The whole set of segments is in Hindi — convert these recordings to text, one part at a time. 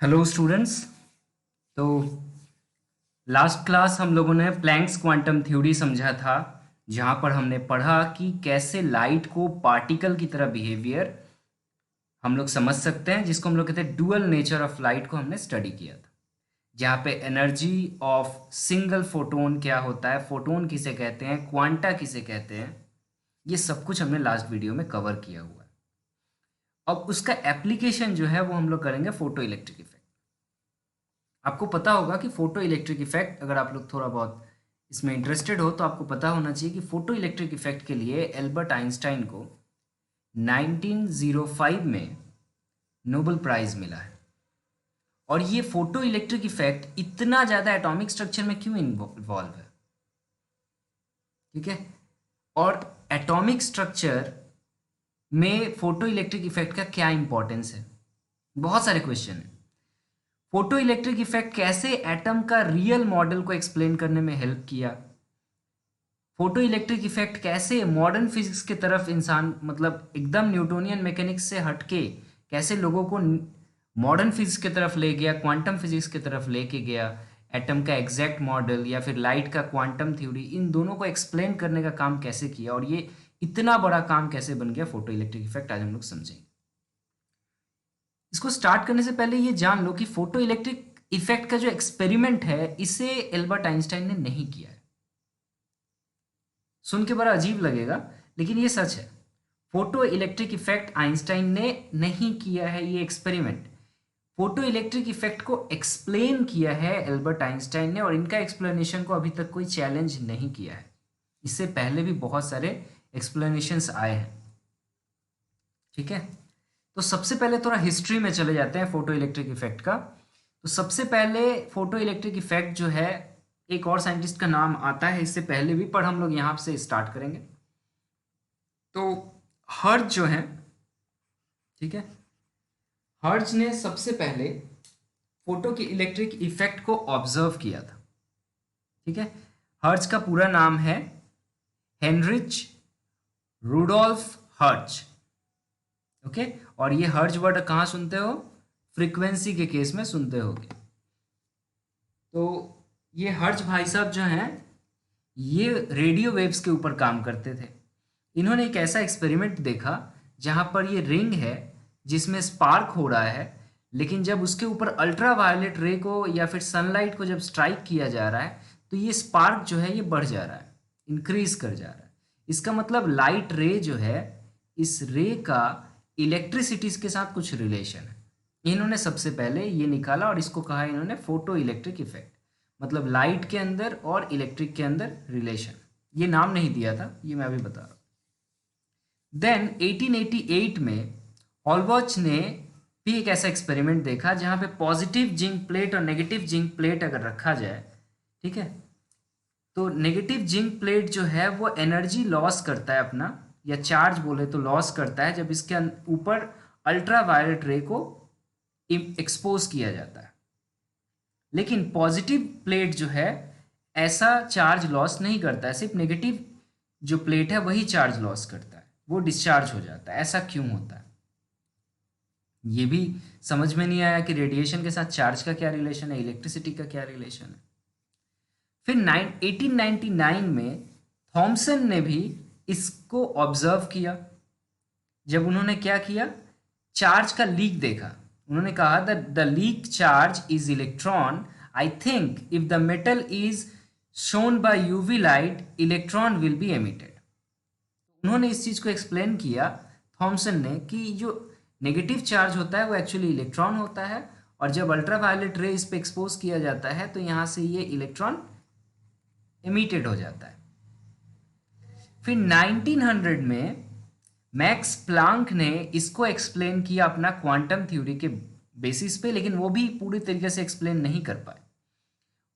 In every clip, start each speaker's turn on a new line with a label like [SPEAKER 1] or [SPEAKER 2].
[SPEAKER 1] Hello students. तो लास्ट क्लास हम लोगों ने प्लैंक्स क्वांटम थ्योरी समझा था, जहाँ पर हमने पढ़ा कि कैसे लाइट को पार्टिकल की तरह बिहेवियर हम लोग समझ सकते हैं, जिसको हम लोग कहते हैं डुअल नेचर ऑफ लाइट को हमने स्टडी किया था। जहाँ पे एनर्जी ऑफ सिंगल फोटोन क्या होता है, फोटोन किसे कहते हैं, क्वांटा किसे कहते हैं, ये सब कुछ हमने लास्ट वीडियो में कवर किया हुआ है। अब उसका एप्लीकेशन जो है वो हम लोग करेंगे फोटो इलेक्ट्रिक इफेक्ट। आपको पता होगा कि फोटो इलेक्ट्रिक इफेक्ट, अगर आप लोग थोड़ा बहुत इसमें इंटरेस्टेड हो तो आपको पता होना चाहिए कि फोटो इलेक्ट्रिक इफेक्ट के लिए एल्बर्ट आइंस्टाइन को 1905 में नोबेल प्राइज मिला है। और ये फोटो इलेक्ट्रिक इफेक्ट इतना ज़्यादा एटॉमिक स्ट्रक्चर में क्यों इन्वॉल्व है, ठीक है। और एटॉमिक स्ट्रक्चर में फोटो इलेक्ट्रिक इफेक्ट का क्या इंपॉर्टेंस है, बहुत सारे क्वेश्चन हैं। फोटो इलेक्ट्रिक इफेक्ट कैसे एटम का रियल मॉडल को एक्सप्लेन करने में हेल्प किया, फोटो इलेक्ट्रिक इफेक्ट कैसे मॉडर्न फिजिक्स की तरफ इंसान, मतलब एकदम न्यूटोनियन मैकेनिक्स से हटके कैसे लोगों को मॉडर्न फिजिक्स की तरफ ले गया, क्वांटम फिजिक्स की तरफ लेके गया, एटम का एग्जैक्ट मॉडल या फिर लाइट का क्वांटम थ्योरी, इन दोनों को एक्सप्लेन करने का काम कैसे किया और ये इतना बड़ा काम कैसे बन गया फोटो इलेक्ट्रिक इफेक्ट, आज हम लोग समझेंगे। इसको स्टार्ट करने से पहले ये जान लो कि फोटो इलेक्ट्रिक इफेक्ट का जो एक्सपेरिमेंट है इसे एल्बर्ट आइंस्टाइन ने नहीं किया है। सुन के बड़ा अजीब लगेगा, लेकिन ये सच है। फोटो इलेक्ट्रिक इफेक्ट आइंस्टाइन ने नहीं किया है, ये एक्सपेरिमेंट। फोटो इलेक्ट्रिक इफेक्ट को एक्सप्लेन किया है एल्बर्ट आइंस्टाइन ने, और इनका एक्सप्लेनेशन को अभी तक कोई चैलेंज नहीं किया है। इससे पहले भी बहुत सारे एक्सप्लेनेशंस आए हैं, ठीक है। तो सबसे पहले थोड़ा हिस्ट्री में चले जाते हैं फोटो इलेक्ट्रिक इफेक्ट का। तो सबसे पहले फोटो इलेक्ट्रिक इफेक्ट जो है, एक और साइंटिस्ट का नाम आता है इससे पहले भी, पर हम लोग यहाँ से स्टार्ट करेंगे। तो हर्ट्ज जो है, ठीक है, हर्ट्ज ने सबसे पहले फोटो की इलेक्ट्रिक इफेक्ट को ऑब्जर्व किया था, ठीक है। हर्ट्ज का पूरा नाम है हेनरिच रूडोल्फ हर्ट्ज, ओके। और ये हर्ट्ज वर्ड कहाँ सुनते हो, फ्रीक्वेंसी के केस में सुनते होगे। तो ये हर्ट्ज भाई साहब जो हैं, ये रेडियो वेव्स के ऊपर काम करते थे। इन्होंने एक ऐसा एक्सपेरिमेंट देखा जहाँ पर ये रिंग है जिसमें स्पार्क हो रहा है, लेकिन जब उसके ऊपर अल्ट्रा वायलेट रे को या फिर सनलाइट को जब स्ट्राइक किया जा रहा है तो ये स्पार्क जो है ये बढ़ जा रहा है, इंक्रीज कर जा रहा है। इसका मतलब लाइट रे जो है, इस रे का इलेक्ट्रिसिटी के साथ कुछ रिलेशन है। इन्होंने सबसे पहले ये निकाला और इसको कहा इन्होंने फोटो इलेक्ट्रिक इफेक्ट, मतलब लाइट के अंदर और इलेक्ट्रिक के अंदर रिलेशन। ये नाम नहीं दिया था, ये मैं अभी बता रहा हूँ। देन 1888 में हॉलबर्च ने भी एक ऐसा एक्सपेरिमेंट देखा जहाँ पे पॉजिटिव जिंक प्लेट और नेगेटिव जिंक प्लेट अगर रखा जाए, ठीक है, तो नेगेटिव जिंक प्लेट जो है वो एनर्जी लॉस करता है अपना, या चार्ज बोले तो लॉस करता है, जब इसके ऊपर अल्ट्रा वायलेट रे को एक्सपोज किया जाता है। लेकिन पॉजिटिव प्लेट जो है ऐसा चार्ज लॉस नहीं करता है, सिर्फ नेगेटिव जो प्लेट है वही चार्ज लॉस करता है, वो डिस्चार्ज हो जाता है। ऐसा क्यों होता है, ये भी समझ में नहीं आया कि रेडिएशन के साथ चार्ज का क्या रिलेशन है, इलेक्ट्रिसिटी का क्या रिलेशन है। फिर 1899 में थॉमसन ने भी इसको ऑब्जर्व किया। जब उन्होंने क्या किया, चार्ज का लीक देखा, उन्होंने कहा the leak charge is electron, I think if the metal is shown by UV light electron will be emitted. उन्होंने इस चीज को एक्सप्लेन किया थॉमसन ने कि जो नेगेटिव चार्ज होता है वो एक्चुअली इलेक्ट्रॉन होता है, और जब अल्ट्रावायलेट रे इस पे एक्सपोज किया जाता है तो यहाँ से ये इलेक्ट्रॉन एमिटेड हो जाता है। फिर 1900 में मैक्स प्लांक ने इसको एक्सप्लेन किया अपना क्वांटम थ्योरी के बेसिस पे, लेकिन वो भी पूरी तरीके से एक्सप्लेन नहीं कर पाए।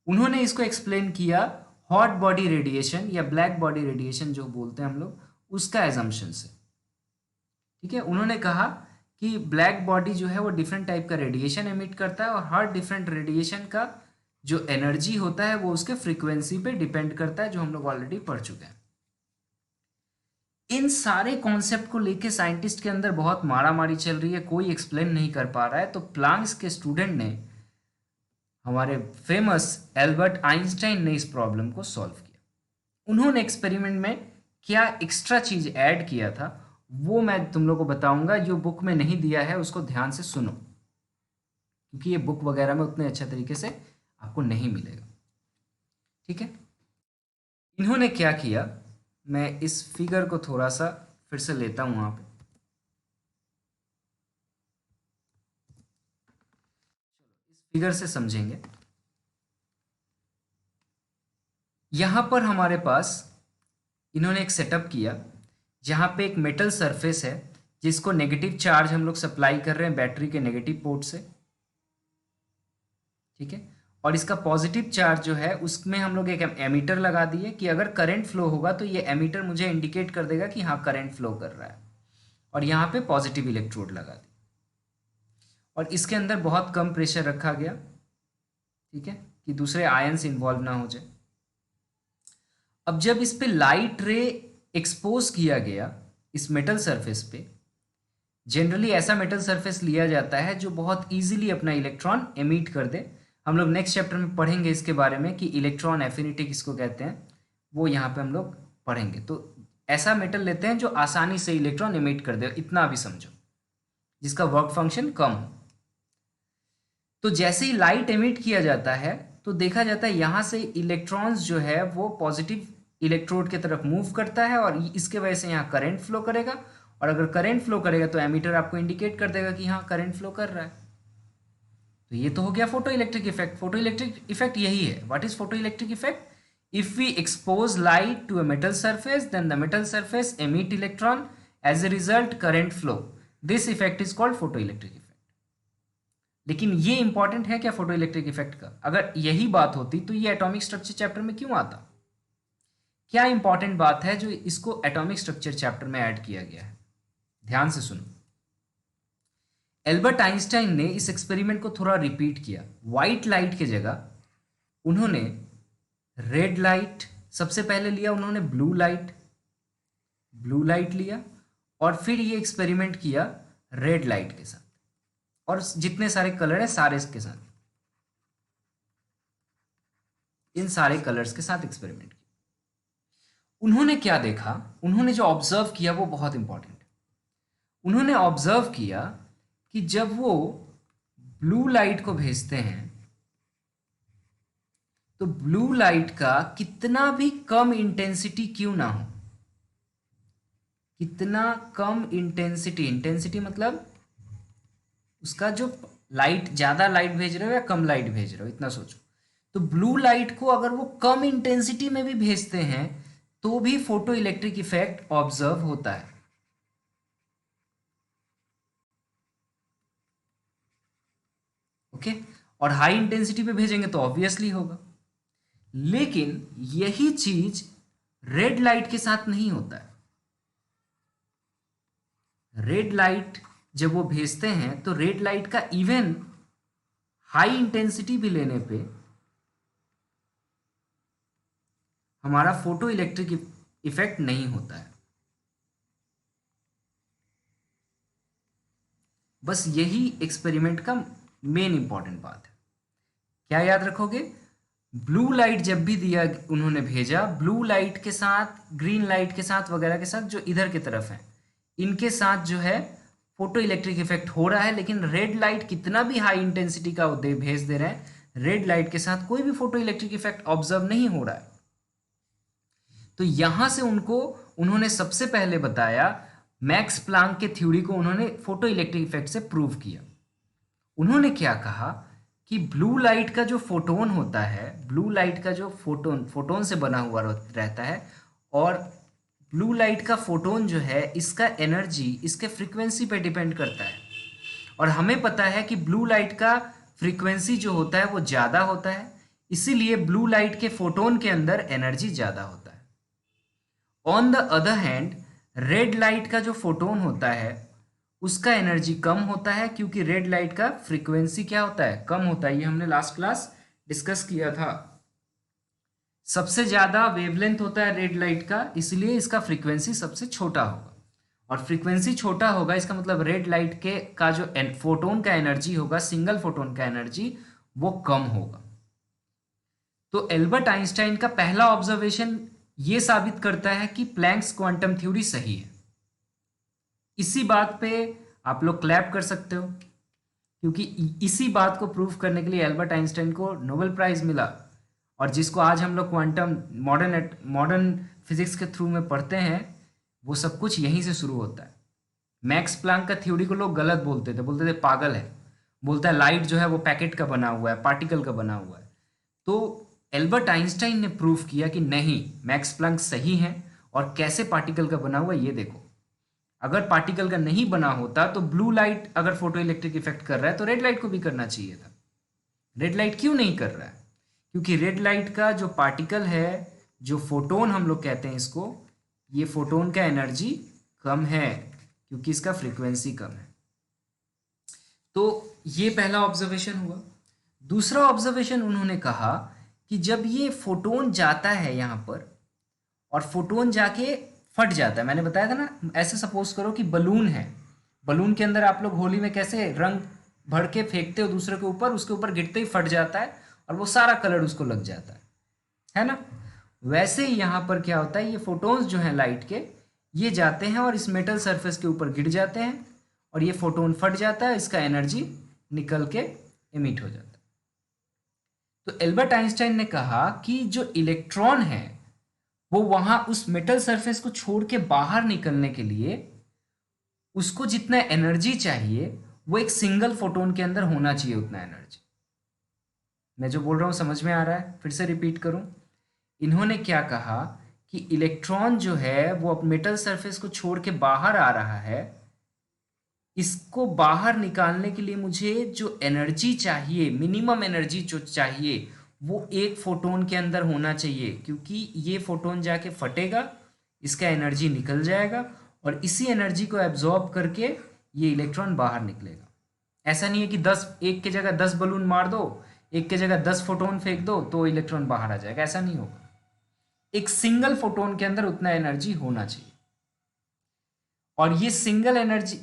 [SPEAKER 1] उन्होंने इसको एक्सप्लेन किया हॉट बॉडी रेडिएशन या ब्लैक बॉडी रेडिएशन जो बोलते हैं हम लोग, उसका एजम्पशन से, ठीक है। उन्होंने कहा कि ब्लैक बॉडी जो है वो डिफरेंट टाइप का रेडिएशन एमिट करता है, और हर डिफरेंट रेडिएशन का जो एनर्जी होता है वो उसके फ्रीक्वेंसी पे डिपेंड करता है, जो हम लोग ऑलरेडी पढ़ चुके हैं। इन सारे कॉन्सेप्ट को लेके साइंटिस्ट के अंदर बहुत मारा मारी चल रही है, कोई एक्सप्लेन नहीं कर पा रहा है। तो प्लांक्स के स्टूडेंट ने, हमारे फेमस एल्बर्ट आइंस्टाइन ने, इस प्रॉब्लम को सॉल्व किया। उन्होंने एक्सपेरिमेंट में क्या एक्स्ट्रा चीज ऐड किया था वो मैं तुम लोग को बताऊंगा। जो बुक में नहीं दिया है उसको ध्यान से सुनो, क्योंकि ये बुक वगैरह में उतने अच्छे तरीके से आपको नहीं मिलेगा। ठीक है, इन्होंने क्या किया, मैं इस फिगर को थोड़ा सा फिर से लेता हूं वहां पे। इस फिगर से समझेंगे। यहां पर हमारे पास इन्होंने एक सेटअप किया जहां पे एक मेटल सरफेस है जिसको नेगेटिव चार्ज हम लोग सप्लाई कर रहे हैं बैटरी के नेगेटिव पोर्ट से। ठीक है, और इसका पॉजिटिव चार्ज जो है उसमें हम लोग एक एमीटर लगा दिए कि अगर करंट फ्लो होगा तो ये एमीटर मुझे इंडिकेट कर देगा कि हाँ करंट फ्लो कर रहा है। और यहाँ पे पॉजिटिव इलेक्ट्रोड लगा दी और इसके अंदर बहुत कम प्रेशर रखा गया। ठीक है, कि दूसरे आयंस इन्वॉल्व ना हो जाए। अब जब इस पे लाइट रे एक्सपोज किया गया इस मेटल सरफेस पे, जनरली ऐसा मेटल सरफेस लिया जाता है जो बहुत इजीली अपना इलेक्ट्रॉन एमिट कर दे। हम लोग नेक्स्ट चैप्टर में पढ़ेंगे इसके बारे में कि इलेक्ट्रॉन एफिनिटी किसको कहते हैं, वो यहाँ पे हम लोग पढ़ेंगे। तो ऐसा मेटल लेते हैं जो आसानी से इलेक्ट्रॉन एमिट कर दे, इतना भी समझो, जिसका वर्क फंक्शन कम हो। तो जैसे ही लाइट एमिट किया जाता है तो देखा जाता है यहाँ से इलेक्ट्रॉन्स जो है वो पॉजिटिव इलेक्ट्रोड की तरफ मूव करता है और इसके वजह से यहाँ करंट फ्लो करेगा। और अगर करंट फ्लो करेगा तो एमीटर आपको इंडिकेट कर देगा कि हाँ करंट फ्लो कर रहा है। तो ये तो हो गया photo electric effect. Photo electric effect यही है। What is photo electric effect? If we expose light to a metal surface then the metal surface emit electron, as a result current flow. This effect is called photo electric effect. लेकिन ये इंपॉर्टेंट है क्या फोटो इलेक्ट्रिक इफेक्ट का? अगर यही बात होती तो ये एटॉमिक स्ट्रक्चर चैप्टर में क्यों आता? क्या इंपॉर्टेंट बात है जो इसको एटॉमिक स्ट्रक्चर चैप्टर में ऐड किया गया है? ध्यान से सुनो। एल्बर्ट आइंस्टाइन ने इस एक्सपेरिमेंट को थोड़ा रिपीट किया। व्हाइट लाइट की जगह उन्होंने रेड लाइट सबसे पहले लिया, उन्होंने ब्लू लाइट लिया और फिर ये एक्सपेरिमेंट किया रेड लाइट के साथ और जितने सारे कलर है सारे के साथ, इन सारे कलर्स के साथ एक्सपेरिमेंट किया। उन्होंने क्या देखा, उन्होंने जो ऑब्जर्व किया वो बहुत इंपॉर्टेंट है। उन्होंने ऑब्जर्व किया कि जब वो ब्लू लाइट को भेजते हैं तो ब्लू लाइट का कितना भी कम इंटेंसिटी क्यों ना हो, कितना कम इंटेंसिटी मतलब उसका जो लाइट, ज्यादा लाइट भेज रहे हो या कम लाइट भेज रहे हो, इतना सोचो। तो ब्लू लाइट को अगर वो कम इंटेंसिटी में भी भेजते हैं तो भी फोटो इलेक्ट्रिक इफेक्ट ऑब्जर्व होता है। ओके, और हाई इंटेंसिटी पे भेजेंगे तो ऑब्वियसली होगा। लेकिन यही चीज रेड लाइट के साथ नहीं होता है। रेड लाइट जब वो भेजते हैं तो रेड लाइट का इवन हाई इंटेंसिटी भी लेने पे हमारा फोटो इलेक्ट्रिक इफेक्ट नहीं होता है। बस यही एक्सपेरिमेंट का मेन इंपॉर्टेंट बात है। क्या याद रखोगे? ब्लू लाइट जब भी दिया, उन्होंने भेजा ब्लू लाइट के साथ, ग्रीन लाइट के साथ वगैरह के साथ जो इधर की तरफ है, इनके साथ जो है फोटो इलेक्ट्रिक इफेक्ट हो रहा है। लेकिन रेड लाइट कितना भी हाई इंटेंसिटी का भेज दे रहे हैं, रेड लाइट के साथ कोई भी फोटो इलेक्ट्रिक इफेक्ट ऑब्जर्व नहीं हो रहा है। तो यहां से उन्होंने सबसे पहले बताया, मैक्स प्लांक के थ्योरी को उन्होंने फोटो इलेक्ट्रिक इफेक्ट से प्रूव किया। उन्होंने क्या कहा कि ब्लू लाइट का जो फोटोन होता है, ब्लू लाइट का जो फोटोन से बना हुआ रहता है, और ब्लू लाइट का फोटोन जो है इसका एनर्जी इसके फ्रीक्वेंसी पे डिपेंड करता है। और हमें पता है कि ब्लू लाइट का फ्रीक्वेंसी जो होता है वो ज़्यादा होता है, इसीलिए ब्लू लाइट के फोटोन के अंदर एनर्जी ज़्यादा होता है। On the other hand red light का जो फोटोन होता है उसका एनर्जी कम होता है, क्योंकि रेड लाइट का फ्रीक्वेंसी क्या होता है, कम होता है। ये हमने लास्ट क्लास डिस्कस किया था। सबसे ज़्यादा वेवलेंथ होता है रेड लाइट का, इसलिए इसका फ्रीक्वेंसी सबसे छोटा होगा। और फ्रीक्वेंसी छोटा होगा इसका मतलब रेड लाइट के का जो फोटोन का एनर्जी होगा, सिंगल फोटोन का एनर्जी, वो कम होगा। तो एल्बर्ट आइंस्टाइन का पहला ऑब्जर्वेशन ये साबित करता है कि प्लैंक्स क्वांटम थ्योरी सही है। इसी बात पे आप लोग क्लैप कर सकते हो, क्योंकि इसी बात को प्रूव करने के लिए एल्बर्ट आइंस्टाइन को नोबेल प्राइज मिला। और जिसको आज हम लोग क्वांटम मॉडर्न फिजिक्स के थ्रू में पढ़ते हैं, वो सब कुछ यहीं से शुरू होता है। मैक्स प्लांक का थ्योरी को लोग गलत बोलते थे पागल है, बोलता है लाइट जो है वो पैकेट का बना हुआ है, पार्टिकल का बना हुआ है। तो एल्बर्ट आइंस्टाइन ने प्रूव किया कि नहीं, मैक्स प्लांक सही है। और कैसे पार्टिकल का बना हुआ है ये देखो। अगर पार्टिकल का नहीं बना होता तो ब्लू लाइट अगर फोटो इलेक्ट्रिक इफेक्ट कर रहा है तो रेड लाइट को भी करना चाहिए था। रेड लाइट क्यों नहीं कर रहा है? क्योंकि रेड लाइट का जो पार्टिकल है, जो फोटोन हम लोग कहते हैं इसको, ये फोटोन का एनर्जी कम है क्योंकि इसका फ्रीक्वेंसी कम है। तो ये पहला ऑब्जर्वेशन हुआ। दूसरा ऑब्जर्वेशन उन्होंने कहा कि जब ये फोटोन जाता है यहाँ पर और फोटोन जाके फट जाता है, मैंने बताया था ना, ऐसे सपोज करो कि बलून है, बलून के अंदर आप लोग होली में कैसे रंग भर के फेंकते हो दूसरे के ऊपर, उसके ऊपर गिरते ही फट जाता है और वो सारा कलर उसको लग जाता है ना। वैसे ही यहाँ पर क्या होता है, ये फोटोन्स जो हैं लाइट के, ये जाते हैं और इस मेटल सरफेस के ऊपर गिर जाते हैं और ये फोटोन फट जाता है, इसका एनर्जी निकल के एमिट हो जाता है। तो एल्बर्ट आइंस्टाइन ने कहा कि जो इलेक्ट्रॉन है वो वहां उस मेटल सरफेस को छोड़ के बाहर निकलने के लिए उसको जितना एनर्जी चाहिए वो एक सिंगल फोटोन के अंदर होना चाहिए उतना एनर्जी। मैं जो बोल रहा हूं समझ में आ रहा है? फिर से रिपीट करूं। इन्होंने क्या कहा कि इलेक्ट्रॉन जो है वो मेटल सरफेस को छोड़ के बाहर आ रहा है, इसको बाहर निकालने के लिए मुझे जो एनर्जी चाहिए, मिनिमम एनर्जी जो चाहिए, वो एक फोटोन के अंदर होना चाहिए, क्योंकि ये फोटोन जाके फटेगा, इसका एनर्जी निकल जाएगा और इसी एनर्जी को एब्जॉर्ब करके ये इलेक्ट्रॉन बाहर निकलेगा। ऐसा नहीं है कि 10, एक के जगह 10 बलून मार दो, एक के जगह 10 फोटोन फेंक दो तो इलेक्ट्रॉन बाहर आ जाएगा, ऐसा नहीं होगा। एक सिंगल फोटोन के अंदर उतना एनर्जी होना चाहिए। और ये सिंगल एनर्जी,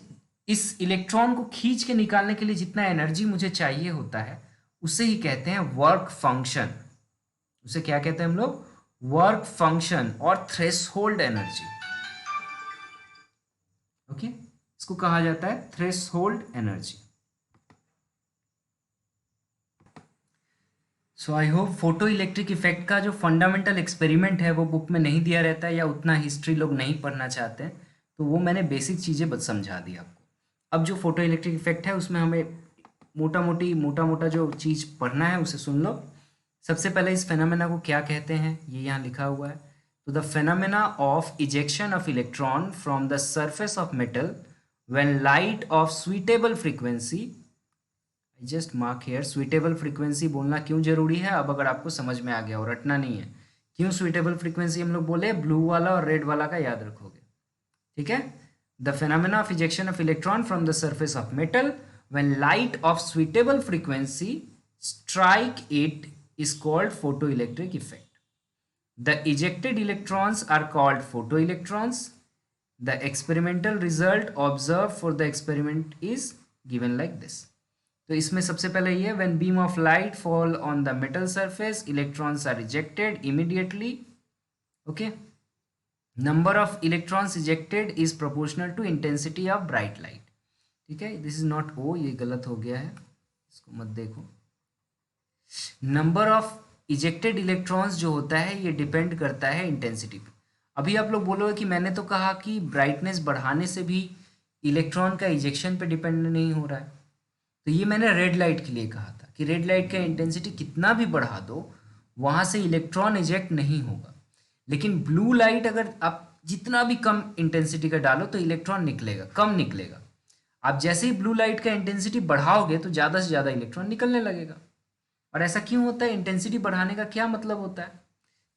[SPEAKER 1] इस इलेक्ट्रॉन को खींच के निकालने के लिए जितना एनर्जी मुझे चाहिए होता है, उसे ही कहते हैं वर्क फंक्शन। उसे क्या कहते हैं हम लोग? वर्क फंक्शन और थ्रेशोल्ड एनर्जी। ओके, इसको कहा जाता है threshold energy. So I hope photo electric effect का जो फंडामेंटल एक्सपेरिमेंट है वो बुक में नहीं दिया रहता है, या उतना हिस्ट्री लोग नहीं पढ़ना चाहते हैं, तो वो मैंने बेसिक चीज़ें बस समझा दी आपको। अब जो फोटो इलेक्ट्रिक इफेक्ट है उसमें हमें मोटा मोटा जो चीज़ पढ़ना है उसे सुन लो। सबसे पहले इस फेनोमेना को क्या कहते हैं, ये यहाँ लिखा हुआ है। तो the phenomena of ejection of electron from the surface of metal when light of suitable frequency, just mark here, suitable frequency बोलना क्यों जरूरी है, अब अगर आपको समझ में आ गया और रटना नहीं है। क्यों सुइटेबल फ्रीक्वेंसी हम लोग बोले, ब्लू वाला और रेड वाला का याद रखोगे, ठीक है। The phenomena of ejection of electron from the surface of metal when light of suitable frequency strike it is called photoelectric effect. The ejected electrons are called photoelectrons. The experimental result observed for the experiment is given like this. तो इसमें सबसे पहले ये, when beam of light fall on the metal surface, electrons are ejected immediately. Okay. Number of electrons ejected is proportional to intensity of bright light. ठीक है, दिस इज नॉट ओ, ये गलत हो गया है, इसको मत देखो। नंबर ऑफ इजेक्टेड इलेक्ट्रॉन्स जो होता है ये डिपेंड करता है इंटेंसिटी पे। अभी आप लोग बोलोगे कि मैंने तो कहा कि ब्राइटनेस बढ़ाने से भी इलेक्ट्रॉन का इजेक्शन पे डिपेंड नहीं हो रहा है। तो ये मैंने रेड लाइट के लिए कहा था कि रेड लाइट का इंटेंसिटी कितना भी बढ़ा दो, वहाँ से इलेक्ट्रॉन इजेक्ट नहीं होगा। लेकिन ब्लू लाइट अगर आप जितना भी कम इंटेंसिटी का डालो तो इलेक्ट्रॉन निकलेगा, कम निकलेगा। आप जैसे ही ब्लू लाइट का इंटेंसिटी बढ़ाओगे तो ज़्यादा से ज़्यादा इलेक्ट्रॉन निकलने लगेगा। और ऐसा क्यों होता है? इंटेंसिटी बढ़ाने का क्या मतलब होता है?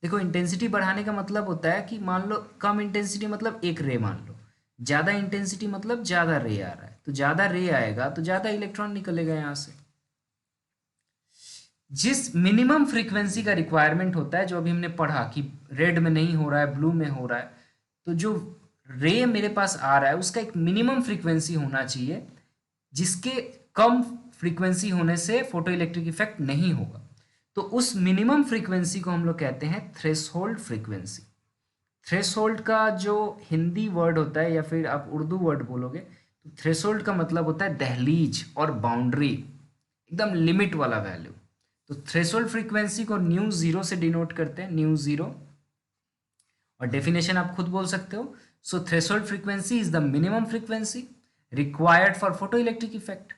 [SPEAKER 1] देखो, इंटेंसिटी बढ़ाने का मतलब होता है कि मान लो कम इंटेंसिटी मतलब एक रे मान लो, ज़्यादा इंटेंसिटी मतलब ज़्यादा रे आ रहा है, तो ज़्यादा रे आएगा तो ज़्यादा इलेक्ट्रॉन निकलेगा यहाँ से। जिस मिनिमम फ्रीक्वेंसी का रिक्वायरमेंट होता है, जो अभी हमने पढ़ा कि रेड में नहीं हो रहा है, ब्लू में हो रहा है, तो जो रे मेरे पास आ रहा है उसका एक मिनिमम फ्रीक्वेंसी होना चाहिए, जिसके कम फ्रीक्वेंसी होने से फोटो इलेक्ट्रिक इफेक्ट नहीं होगा। तो उस मिनिमम फ्रीक्वेंसी को हम लोग कहते हैं थ्रेशोल्ड फ्रीक्वेंसी। थ्रेशोल्ड का जो हिंदी वर्ड होता है या फिर आप उर्दू वर्ड बोलोगे तो थ्रेशोल्ड का मतलब होता है दहलीज और बाउंड्री, एकदम लिमिट वाला वैल्यू। तो थ्रेशोल्ड फ्रीक्वेंसी को न्यू जीरो से डिनोट करते हैं, न्यू जीरो। और डेफिनेशन आप खुद बोल सकते हो। So threshold frequency is the minimum frequency required for photo electric effect.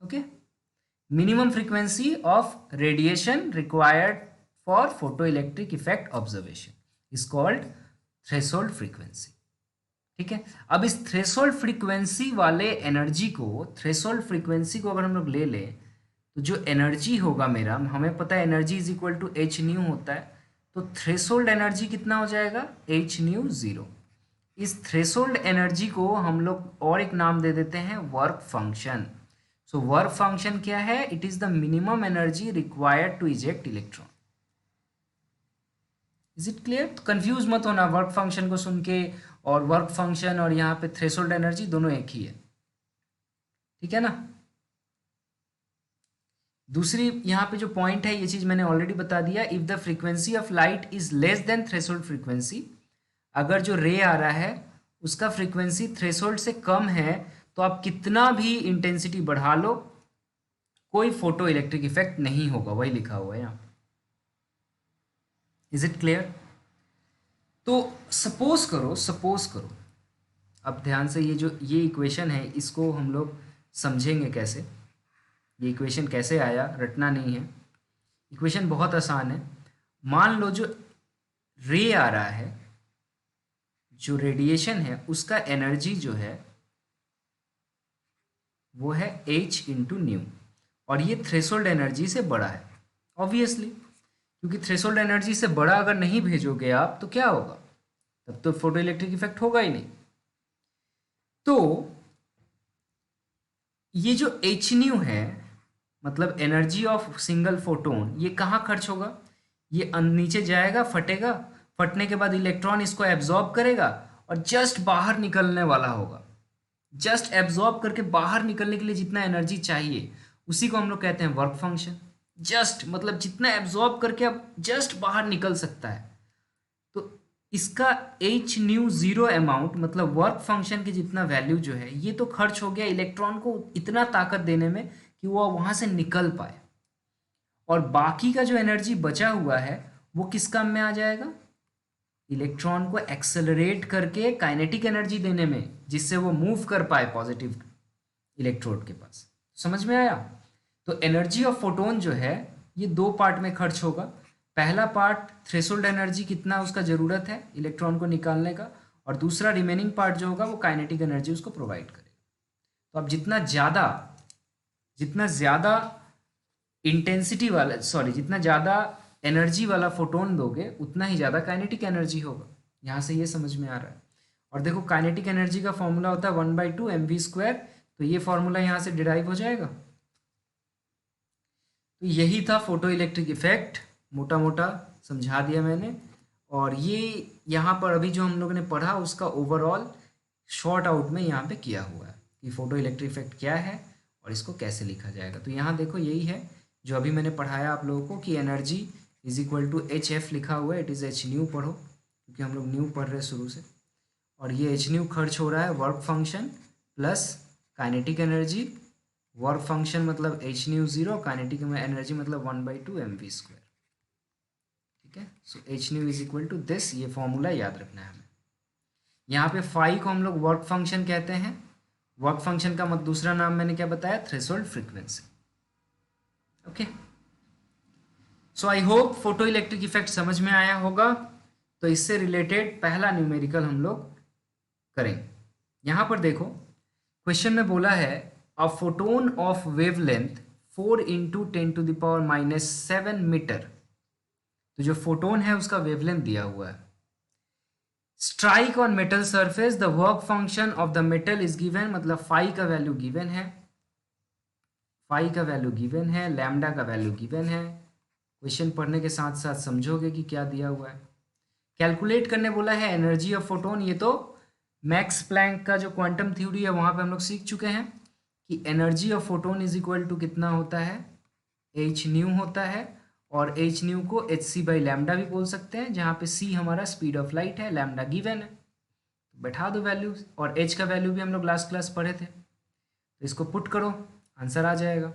[SPEAKER 1] Okay, minimum frequency of radiation required for photoelectric effect observation is called threshold frequency। ठीक है, अब इस थ्रेशोल्ड फ्रीक्वेंसी वाले एनर्जी को, थ्रेशोल्ड फ्रीक्वेंसी को अगर हम लोग ले लें तो जो एनर्जी होगा मेरा, हमें पता है energy is equal to h nu होता है, तो थ्रेशोल्ड एनर्जी कितना हो जाएगा, एच न्यू जीरो। इस थ्रेशोल्ड एनर्जी को हम लोग और एक नाम दे देते हैं work function. So work function क्या है, it is the minimum energy required to eject electron. Is it clear? तो कंफ्यूज मत होना वर्क फंक्शन को सुन के, और वर्क फंक्शन और यहाँ पे थ्रेशोल्ड एनर्जी दोनों एक ही है, ठीक है ना। दूसरी यहाँ पे जो पॉइंट है, ये चीज मैंने ऑलरेडी बता दिया, if the frequency of light is less than threshold frequency, अगर जो रे आ रहा है उसका फ्रीक्वेंसी थ्रेशोल्ड से कम है, तो आप कितना भी इंटेंसिटी बढ़ा लो, कोई फोटो इलेक्ट्रिक इफेक्ट नहीं होगा, वही लिखा हुआ है यहाँ। Is it clear? तो सपोज करो, अब ध्यान से ये इक्वेशन है, इसको हम लोग समझेंगे कैसे, ये इक्वेशन कैसे आया, रटना नहीं है, इक्वेशन बहुत आसान है। मान लो जो रे आ रहा है, जो रेडिएशन है, उसका एनर्जी जो है वो है h इंटू न्यू, और ये थ्रेशोल्ड एनर्जी से बड़ा है ऑब्वियसली, क्योंकि थ्रेशोल्ड एनर्जी से बड़ा अगर नहीं भेजोगे आप तो क्या होगा, तब तो फोटो इलेक्ट्रिक इफेक्ट होगा ही नहीं। तो ये जो एच न्यू है, मतलब एनर्जी ऑफ सिंगल फोटोन, ये कहाँ खर्च होगा, ये नीचे जाएगा, फटेगा, फटने के बाद इलेक्ट्रॉन इसको एब्जॉर्ब करेगा और जस्ट बाहर निकलने वाला होगा। जस्ट एब्जॉर्ब करके बाहर निकलने के लिए जितना एनर्जी चाहिए उसी को हम लोग कहते हैं वर्क फंक्शन। जस्ट मतलब जितना एब्जॉर्ब करके अब जस्ट बाहर निकल सकता है, तो इसका एच न्यू जीरो अमाउंट, मतलब वर्क फंक्शन की जितना वैल्यू जो है, ये तो खर्च हो गया इलेक्ट्रॉन को इतना ताकत देने में कि वो वहां से निकल पाए, और बाकी का जो एनर्जी बचा हुआ है वो किस काम में आ जाएगा, इलेक्ट्रॉन को एक्सेलरेट करके काइनेटिक एनर्जी देने में, जिससे वो मूव कर पाए पॉजिटिव इलेक्ट्रोड के पास। समझ में आया? तो एनर्जी ऑफ फोटोन जो है ये दो पार्ट में खर्च होगा। पहला पार्ट थ्रेशोल्ड एनर्जी कितना उसका ज़रूरत है इलेक्ट्रॉन को निकालने का, और दूसरा रिमेनिंग पार्ट जो होगा वो काइनेटिक एनर्जी उसको प्रोवाइड करेगा। तो अब जितना ज़्यादा इंटेंसिटी वाला, सॉरी, जितना ज़्यादा एनर्जी वाला फोटोन दोगे उतना ही ज़्यादा काइनेटिक एनर्जी होगा। यहाँ से ये समझ में आ रहा है। और देखो काइनेटिक एनर्जी का फॉर्मूला होता है 1/2 mv², तो ये फॉर्मूला यहाँ से डिराइव हो जाएगा। तो यही था फोटो इलेक्ट्रिक इफेक्ट, मोटा मोटा समझा दिया मैंने। और ये यहाँ पर अभी जो हम लोगों ने पढ़ा उसका ओवरऑल शॉर्ट आउट में यहाँ पे किया हुआ है कि फोटो इलेक्ट्रिक इफेक्ट क्या है और इसको कैसे लिखा जाएगा। तो यहाँ देखो यही है जो अभी मैंने पढ़ाया आप लोगों को कि energy is equal to h f लिखा हुआ है, इट इज़ एच न्यू पढ़ो क्योंकि हम लोग न्यू पढ़ रहे हैं शुरू से। और ये एच न्यू खर्च हो रहा है work function plus kinetic energy. Work function मतलब h nu zero, kinetic energy मतलब 1/2 mv²। ठीक है, so h nu is equal to this, ये फॉर्मूला याद रखना है हमें। यहाँ पे फाई को हम लोग वर्क फंक्शन कहते हैं। वर्क फंक्शन का दूसरा नाम मैंने क्या बताया, threshold frequency. Okay, so I hope photo electric effect समझ में आया होगा। तो इससे रिलेटेड पहला न्यूमेरिकल हम लोग करेंगे। यहाँ पर देखो क्वेश्चन में बोला है a photon of wavelength 4 × 10⁻⁻7 metre. तो जो फोटोन है उसका वेवलेंथ दिया हुआ है। Strike on metal surface, the work function of the metal is given, मतलब फाई का वैल्यू गिवन है। फाई का वैल्यू गिवन है, लैम्डा का वैल्यू गिवन है। क्वेश्चन पढ़ने के साथ साथ समझोगे कि क्या दिया हुआ है। कैलकुलेट करने बोला है एनर्जी ऑफ फोटोन। ये तो मैक्स प्लैंक का जो क्वांटम थ्योरी है वहाँ पे हम लोग सीख चुके हैं कि energy of photon is equal to कितना होता है, एच न्यू होता है। और एच न्यू को एच सी बाई लैम्डा भी बोल सकते हैं, जहाँ पे सी हमारा स्पीड ऑफ लाइट है, लैम्डा गिवन है। तो बैठा दो वैल्यूज, और एच का वैल्यू भी हम लोग लास्ट क्लास पढ़े थे, तो इसको पुट करो, आंसर आ जाएगा।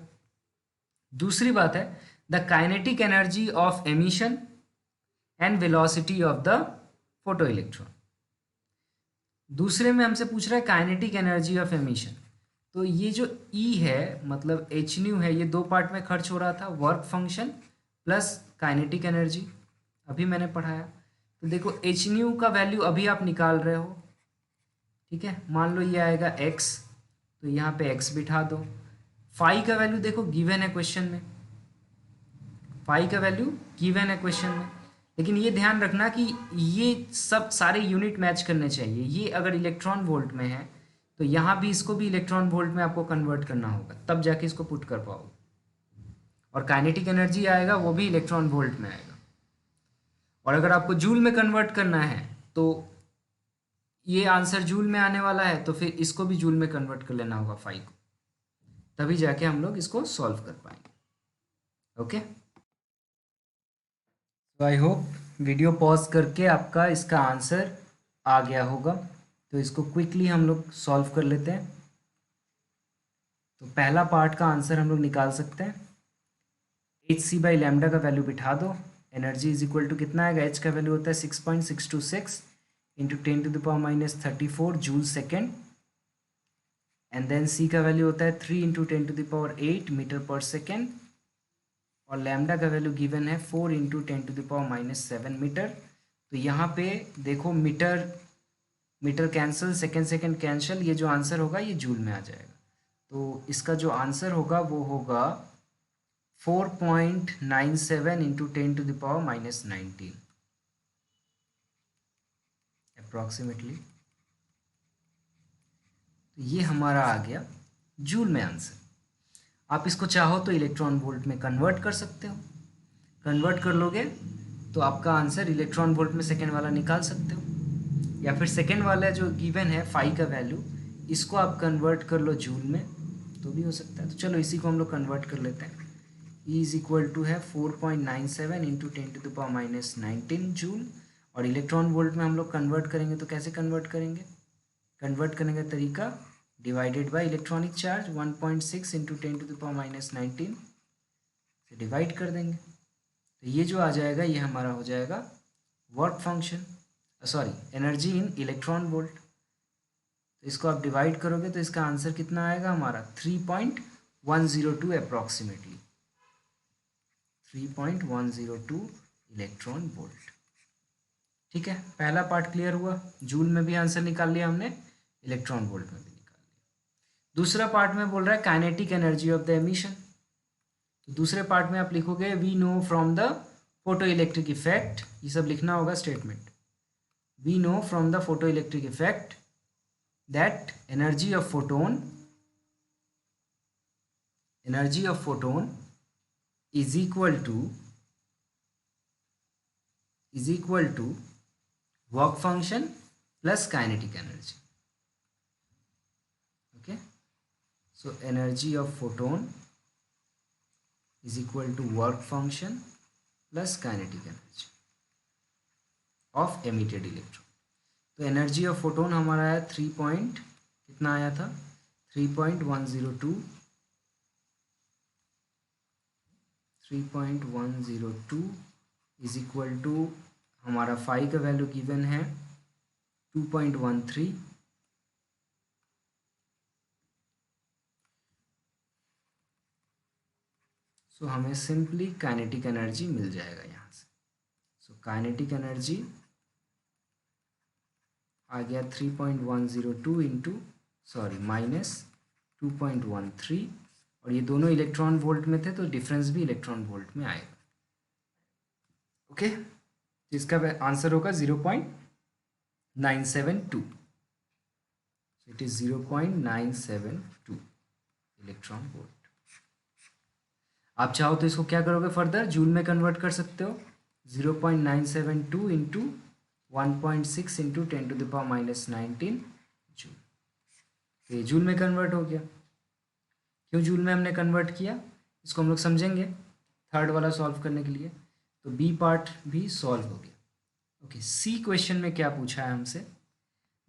[SPEAKER 1] दूसरी बात है the kinetic energy of emission and velocity of the photo electron. दूसरे में हमसे पूछ रहा है काइनेटिक एनर्जी ऑफ एमिशन। तो ये जो ई है मतलब एच न्यू है, ये दो पार्ट में खर्च हो रहा था, work function plus kinetic energy, अभी मैंने पढ़ाया। तो देखो एच न्यू का वैल्यू अभी आप निकाल रहे हो, ठीक है। मान लो ये आएगा एक्स, तो यहाँ पे एक्स बिठा दो। फाई का वैल्यू देखो गिवन है क्वेश्चन में, फाई का वैल्यू गिवन है क्वेश्चन में। लेकिन ये ध्यान रखना कि ये सब सारे यूनिट मैच करने चाहिए। ये अगर इलेक्ट्रॉन वोल्ट में है तो यहाँ भी इसको भी इलेक्ट्रॉन वोल्ट में आपको कन्वर्ट करना होगा, तब जाके इसको पुट कर पाओगे। और काइनेटिक एनर्जी आएगा वो भी इलेक्ट्रॉन वोल्ट में आएगा। और अगर आपको जूल में कन्वर्ट करना है तो ये आंसर जूल में आने वाला है, तो फिर इसको भी जूल में कन्वर्ट कर लेना होगा फाई को, तभी जाके हम लोग इसको सॉल्व कर पाएंगे। ओके, तो आई होप वीडियो पॉज करके आपका इसका आंसर आ गया होगा। तो इसको क्विकली हम लोग सॉल्व कर लेते हैं। तो पहला पार्ट का आंसर हम लोग निकाल सकते हैं। एच सी बाई लैम्डा का वैल्यू बिठा दो। एनर्जी इज इक्वल टू कितना आएगा, एच का वैल्यू होता है 6.626 into 10⁻34 joule second. And then c का वैल्यू होता है 3 इंटू 10⁸ मीटर पर सेकेंड। और लैम्डा का वैल्यू गिवन है 4 इंटू 10⁻7 मीटर। तो यहाँ पे देखो metre metre cancel, second second cancel, ये जो आंसर होगा ये जूल में आ जाएगा। तो इसका जो आंसर होगा वो होगा 4.97 इंटू 10⁻19 अप्रॉक्सीमेटली। तो ये हमारा आ गया जूल में आंसर। आप इसको चाहो तो इलेक्ट्रॉन वोल्ट में कन्वर्ट कर सकते हो। कन्वर्ट कर लोगे तो आपका आंसर इलेक्ट्रॉन वोल्ट में सेकेंड वाला निकाल सकते हो, या फिर सेकेंड वाला जो गिवन है फाई का वैल्यू, इसको आप कन्वर्ट कर लो जूल में तो भी हो सकता है। तो चलो इसी को हम लोग कन्वर्ट कर लेते हैं। ई इज इक्वल टू है 4.97 इंटू 10⁻19 जूल। और इलेक्ट्रॉन वोल्ट में हम लोग कन्वर्ट करेंगे तो कैसे कन्वर्ट करेंगे, कन्वर्ट करने का तरीका divided by electronic charge 1.6 into 10⁻19 से डिवाइड कर देंगे। तो ये जो आ जाएगा ये हमारा हो जाएगा work function, sorry energy in electron volt. तो इसको आप डिवाइड करोगे तो इसका आंसर कितना आएगा हमारा 3.102 अप्रॉक्सीमेटली, 3.102 इलेक्ट्रॉन वोल्ट। ठीक है, पहला पार्ट क्लियर हुआ। जूल में भी आंसर निकाल लिया हमने, इलेक्ट्रॉन वोल्ट में भी निकाल लिया। दूसरा पार्ट में बोल रहा है kinetic energy of the emission. तो दूसरे पार्ट में आप लिखोगे we know from the photo electric effect, ये सब लिखना होगा statement. We know from the photo electric effect that energy of photon is equal to work function plus kinetic energy. Okay, so energy of photon is equal to work function plus kinetic energy of emitted electron. तो एनर्जी ऑफ फोटोन हमारा आया 3 पॉइंट कितना आया था 3.102 इज इक्वल टू हमारा फाई का वैल्यू गिवन है 2.13। सो हमें सिंपली काइनेटिक एनर्जी मिल जाएगा यहाँ से। सो काइनेटिक एनर्जी आ गया 3.102 इंटू सॉरी माइनस 2.13, और ये दोनों इलेक्ट्रॉन वोल्ट में थे तो डिफरेंस भी इलेक्ट्रॉन वोल्ट में आएगा। ओके, इसका आंसर होगा 0.972, इट इज 0.972 इलेक्ट्रॉन वोल्ट। आप चाहो तो इसको क्या करोगे, फर्दर जूल में कन्वर्ट कर सकते हो। 0.972 इंटू 1.6 इंटू 10⁻⁻19 जूल, तो ये जूल में कन्वर्ट हो गया। क्यों जूल में हमने कन्वर्ट किया, इसको हम लोग समझेंगे थर्ड वाला सॉल्व करने के लिए। तो बी पार्ट भी सॉल्व हो गया। ओके, सी क्वेश्चन में क्या पूछा है हमसे,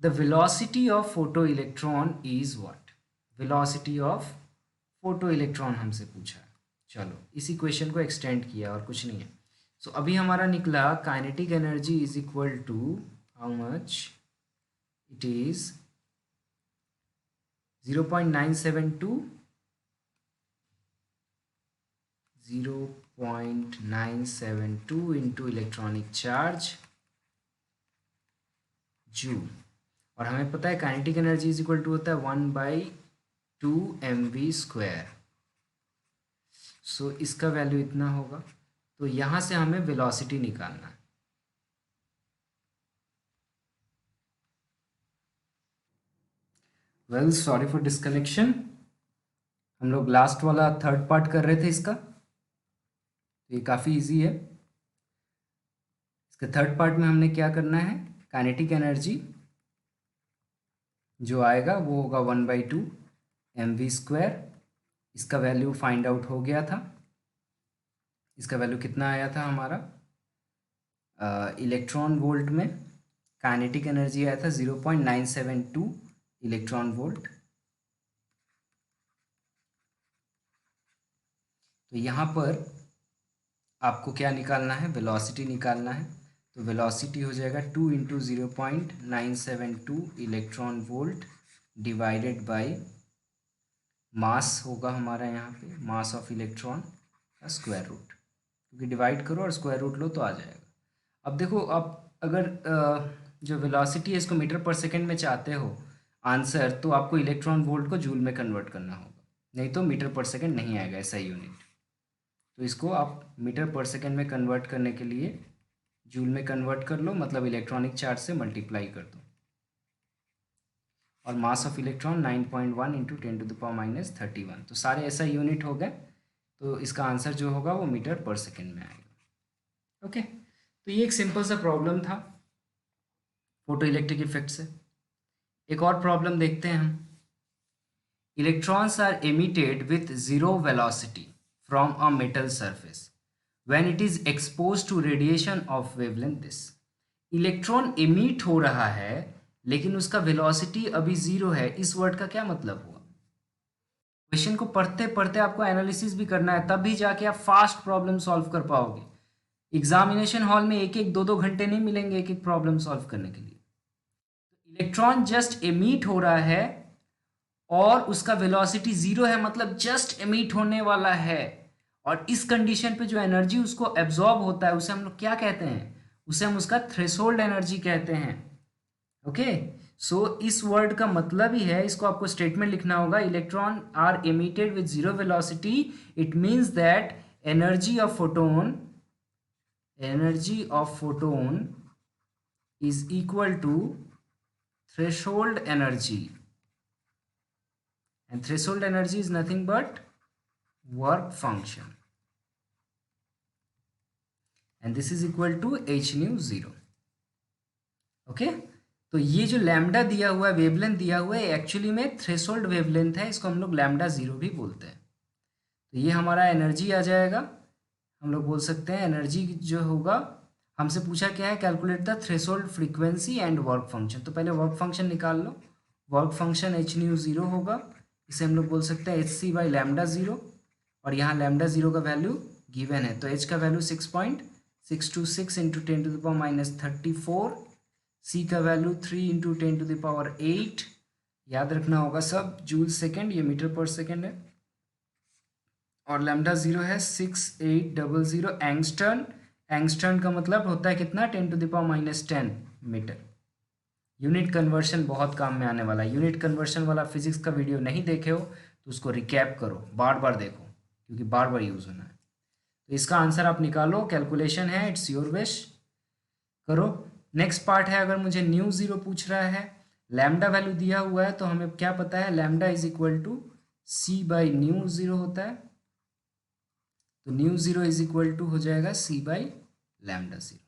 [SPEAKER 1] the velocity of photo electron is what. Velocity of photo electron हमसे पूछा है। चलो इसी क्वेश्चन को एक्सटेंड किया और कुछ नहीं है। सो अभी हमारा निकला kinetic energy is equal to how much, it is 0.972 0.972 into electronic charge joule, और हमें पता है kinetic energy is equal to होता है 1/2 mv²। सो इसका वैल्यू इतना होगा। तो यहाँ से हमें वेलोसिटी निकालना है। वेल सॉरी फॉर डिस्कनेक्शन, हम लोग लास्ट वाला थर्ड पार्ट कर रहे थे इसका, तो ये काफ़ी इजी है। इसके थर्ड पार्ट में हमने क्या करना है, काइनेटिक एनर्जी जो आएगा वो होगा 1/2 mv²। इसका वैल्यू फाइंड आउट हो गया था। इसका वैल्यू कितना आया था हमारा, इलेक्ट्रॉन वोल्ट में काइनेटिक एनर्जी आया था 0.972 इलेक्ट्रॉन वोल्ट। तो यहाँ पर आपको क्या निकालना है, वेलोसिटी निकालना है। तो वेलोसिटी हो जाएगा 2 into 0.972 electron volt divided by mass होगा हमारा यहाँ पे, मास ऑफ इलेक्ट्रॉन का स्क्वायर रूट, क्योंकि डिवाइड करो और स्क्वायर रूट लो तो आ जाएगा। अब देखो, आप अगर जो वेलोसिटी है इसको मीटर पर सेकंड में चाहते हो आंसर, तो आपको इलेक्ट्रॉन वोल्ट को जूल में कन्वर्ट करना होगा, नहीं तो मीटर पर सेकंड नहीं आएगा ऐसा यूनिट। तो इसको आप मीटर पर सेकंड में कन्वर्ट करने के लिए जूल में कन्वर्ट कर लो, मतलब इलेक्ट्रॉनिक चार्ज से मल्टीप्लाई कर दो, और मास ऑफ इलेक्ट्रॉन 9.1 इंटू 10⁻31। तो सारे ऐसा यूनिट हो गए, तो इसका आंसर जो होगा वो मीटर पर सेकंड में आएगा। ओके, तो ये एक सिंपल सा प्रॉब्लम था फोटो इलेक्ट्रिक इफेक्ट से। एक और प्रॉब्लम देखते हैं हम। Electrons are emitted with zero velocity from a metal surface when it is expose to radiation of wavelength this. Electron emit हो रहा है लेकिन उसका वेलोसिटी अभी जीरो है, इस वर्ड का क्या मतलब हुआ। क्वेश्चन को पढ़ते पढ़ते आपको एनालिसिस भी करना है, तब भी जाके आप फास्ट प्रॉब्लम सॉल्व कर पाओगे। एग्जामिनेशन हॉल में एक एक दो दो घंटे नहीं मिलेंगे एक एक प्रॉब्लम सॉल्व करने के लिए। इलेक्ट्रॉन जस्ट एमिट हो रहा है और उसका वेलोसिटी जीरो है, मतलब जस्ट एमिट होने वाला है, और इस कंडीशन पे जो एनर्जी उसको एब्जॉर्ब होता है उसे हम लोग क्या कहते हैं, उसे हम उसका थ्रेशोल्ड एनर्जी कहते हैं। ओके, सो इस वर्ड का मतलब ही है, इसको आपको स्टेटमेंट लिखना होगा, electron are emitted with zero velocity, it means that energy of photon is equal to threshold energy, and threshold energy is nothing but work function, and this is equal to h nu 0। Okay, तो ये जो लैम्डा दिया हुआ है, वेवलेंथ दिया हुआ है, एक्चुअली में थ्रेशोल्ड वेवलेंथ है, इसको हम लोग लैम्डा 0 भी बोलते हैं। तो ये हमारा एनर्जी आ जाएगा, हम लोग बोल सकते हैं एनर्जी जो होगा, हमसे पूछा क्या है, calculate the threshold frequency and work function. तो पहले वर्क फंक्शन निकाल लो। वर्क फंक्शन एच न्यू 0 होगा, इसे हम लोग बोल सकते हैं एच सी बाई लैम्डा 0, और यहाँ लैम्डा 0 का वैल्यू गिवन है, तो एच का वैल्यू 6.626 इंटू 10⁻34, सी का वैल्यू 3 इंटू 10⁸, याद रखना होगा सब, जूल सेकेंड, ये मीटर पर सेकेंड है, और लैम्डा 0 है 6800 एंगस्टर्न। एंगस्टर्न का मतलब होता है कितना, 10⁻10 मीटर। यूनिट कन्वर्शन बहुत काम में आने वाला है, यूनिट कन्वर्शन वाला फिजिक्स का वीडियो नहीं देखे हो तो उसको रिकैप करो, बार बार देखो, क्योंकि बार बार यूज़ होना है। तो इसका आंसर आप निकालो, कैलकुलेशन है, इट्स योर विश, करो। नेक्स्ट पार्ट है, अगर मुझे न्यू 0 पूछ रहा है, लैम्डा वैल्यू दिया हुआ है, तो हमें क्या पता है, lambda is equal to c by nu 0 होता है, तो nu zero is equal to हो जाएगा c बाई लैम्डा ज़ीरो।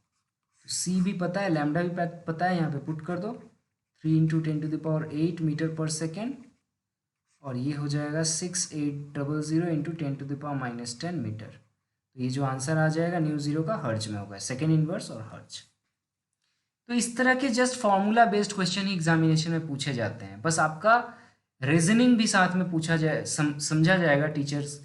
[SPEAKER 1] तो c भी पता है, लैम्डा भी पता है, यहाँ पे पुट कर दो 3 इंटू 10⁸ मीटर पर सेकेंड, और ये हो जाएगा 6800 इंटू 10⁻−10 मीटर। तो ये जो आंसर आ जाएगा न्यू ज़ीरो का हर्ज में होगा, सेकेंड इनवर्स और हर्ज। तो इस तरह के जस्ट फॉर्मूला बेस्ड क्वेश्चन ही एग्जामिनेशन में पूछे जाते हैं, बस आपका रीजनिंग भी साथ में पूछा जाए, समझा जाएगा। टीचर्स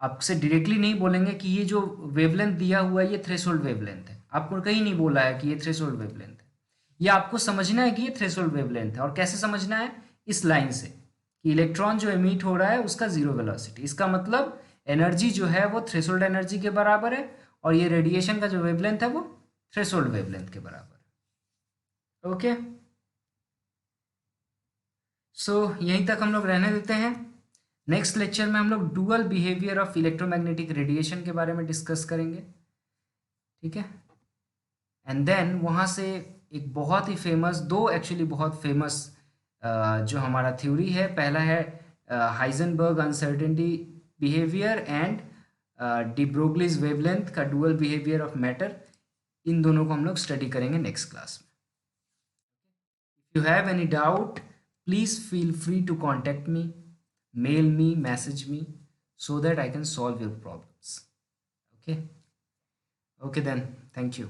[SPEAKER 1] आपसे डायरेक्टली नहीं बोलेंगे कि ये जो वेवलेंथ दिया हुआ है ये थ्रेशोल्ड वेवलेंथ है, आपको कहीं नहीं बोला है कि ये थ्रेशोल्ड वेवलेंथ है। ये आपको समझना है कि ये थ्रेशोल्ड वेवलेंथ है। और कैसे समझना है? इस लाइन से कि इलेक्ट्रॉन जो एमिट हो रहा है उसका जीरो वेलोसिटी, इसका मतलब एनर्जी जो है वो थ्रेशोल्ड एनर्जी के बराबर है, और ये रेडिएशन का जो वेवलेंथ है वो थ्रेशोल्ड वेवलेंथ के बराबर है। ओके, सो यहीं तक हम लोग रहने देते हैं। नेक्स्ट लेक्चर में हम लोग dual behaviour of electromagnetic radiation के बारे में डिस्कस करेंगे, ठीक है। एंड देन वहाँ से एक बहुत ही फेमस, दो एक्चुअली बहुत फेमस जो हमारा थ्योरी है, पहला है Heisenberg uncertainty behaviour and de Broglie's wavelength का डुअल बिहेवियर ऑफ मैटर। इन दोनों को हम लोग स्टडी करेंगे नेक्स्ट क्लास में। If you have any doubt please feel free to contact me, mail me, message me, so that I can solve your problems. Okay, okay then, thank you.